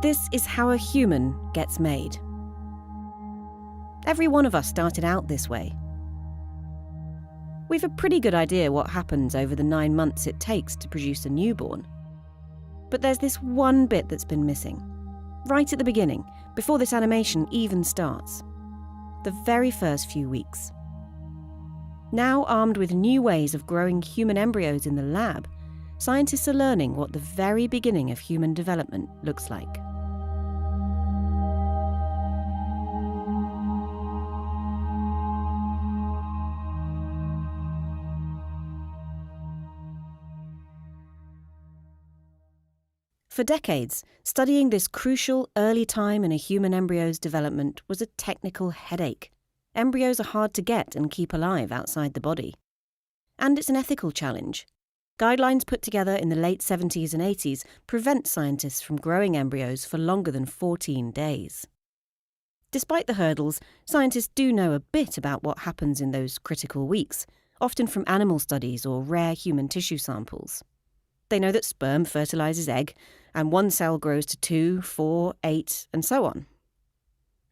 This is how a human gets made. Every one of us started out this way. We've a pretty good idea what happens over the 9 months it takes to produce a newborn. But there's this one bit that's been missing. Right at the beginning, before this animation even starts. The very first few weeks. Now armed with new ways of growing human embryos in the lab, scientists are learning what the very beginning of human development looks like. For decades, studying this crucial early time in a human embryo's development was a technical headache. Embryos are hard to get and keep alive outside the body. And it's an ethical challenge. Guidelines put together in the late 70s and 80s prevent scientists from growing embryos for longer than 14 days. Despite the hurdles, scientists do know a bit about what happens in those critical weeks, often from animal studies or rare human tissue samples. They know that sperm fertilizes egg, and one cell grows to 2, 4, 8, and so on.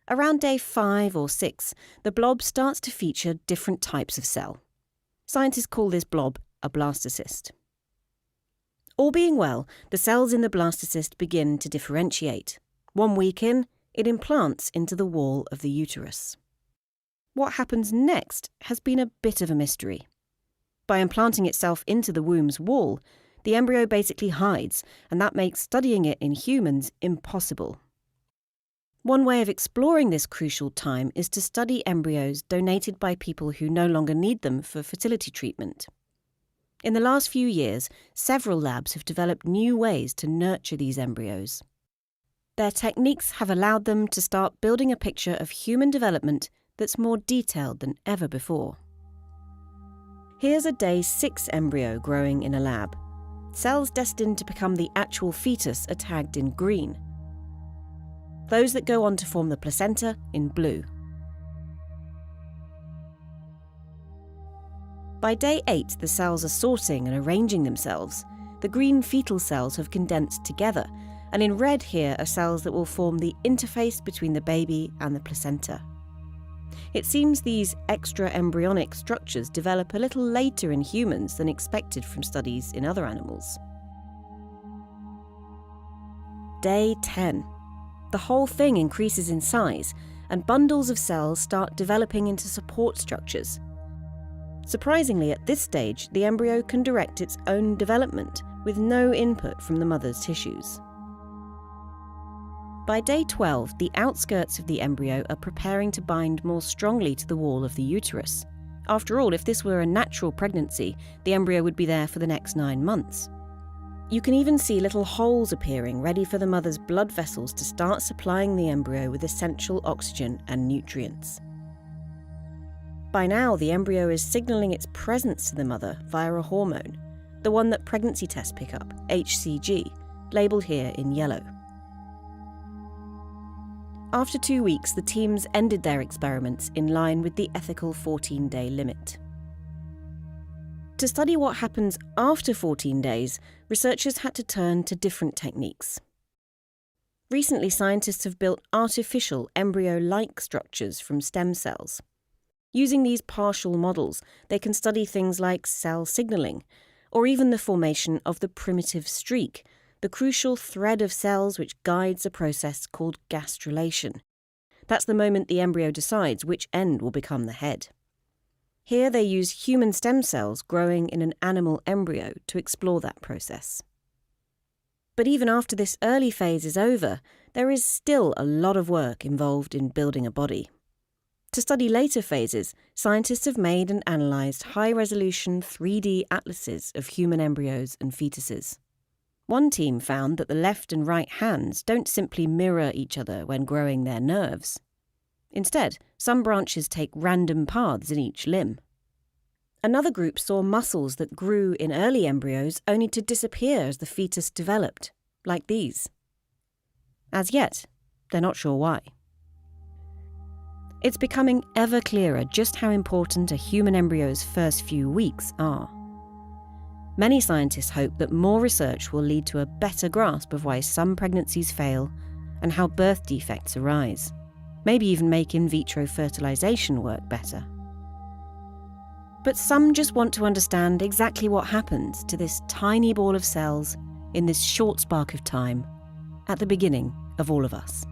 Around day 5 or 6, the blob starts to feature different types of cell. Scientists call this blob a blastocyst. All being well, the cells in the blastocyst begin to differentiate. 1 week in, it implants into the wall of the uterus. What happens next has been a bit of a mystery. By implanting itself into the womb's wall, the embryo basically hides, and that makes studying it in humans impossible. One way of exploring this crucial time is to study embryos donated by people who no longer need them for fertility treatment. In the last few years, several labs have developed new ways to nurture these embryos. Their techniques have allowed them to start building a picture of human development that's more detailed than ever before. Here's a day 6 embryo growing in a lab. Cells destined to become the actual fetus are tagged in green. Those that go on to form the placenta in blue. By day 8, the cells are sorting and arranging themselves. The green fetal cells have condensed together, and in red here are cells that will form the interface between the baby and the placenta. It seems these extra embryonic structures develop a little later in humans than expected from studies in other animals. Day 10. The whole thing increases in size, and bundles of cells start developing into support structures. Surprisingly, at this stage, the embryo can direct its own development with no input from the mother's tissues. By day 12, the outskirts of the embryo are preparing to bind more strongly to the wall of the uterus. After all, if this were a natural pregnancy, the embryo would be there for the next 9 months. You can even see little holes appearing ready for the mother's blood vessels to start supplying the embryo with essential oxygen and nutrients. By now, the embryo is signalling its presence to the mother via a hormone, the one that pregnancy tests pick up, HCG, labelled here in yellow. After 2 weeks, the teams ended their experiments in line with the ethical 14-day limit. To study what happens after 14 days, researchers had to turn to different techniques. Recently, scientists have built artificial embryo-like structures from stem cells. Using these partial models, they can study things like cell signalling, or even the formation of the primitive streak, the crucial thread of cells which guides a process called gastrulation. That's the moment the embryo decides which end will become the head. Here they use human stem cells growing in an animal embryo to explore that process. But even after this early phase is over, there is still a lot of work involved in building a body. To study later phases, scientists have made and analysed high-resolution 3D atlases of human embryos and fetuses. One team found that the left and right hands don't simply mirror each other when growing their nerves. Instead, some branches take random paths in each limb. Another group saw muscles that grew in early embryos only to disappear as the fetus developed, like these. As yet, they're not sure why. It's becoming ever clearer just how important a human embryo's first few weeks are. Many scientists hope that more research will lead to a better grasp of why some pregnancies fail and how birth defects arise. Maybe even make in vitro fertilization work better. But some just want to understand exactly what happens to this tiny ball of cells in this short spark of time at the beginning of all of us.